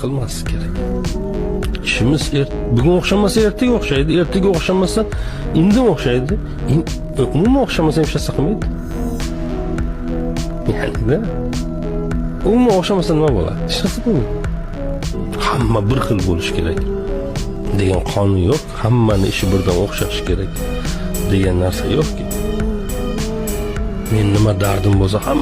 qilmaslik kerak. Ishimiz bugun o'xshamasa ertaga o'xshaydi, ertaga o'xshamasa indin o'xshaydi, umuman o'xshamasa hech narsa qilmaydi. Yani-da umuman o'xshamasa nima bo'ladi? Hech narsa bo'lmaydi. Hamma bir xil bo'lish kerak degan qonun yo'q. Hammani ishi birdan o'xshashi kerak degan narsa yo'qki. Men nima dardim bo'lsa ham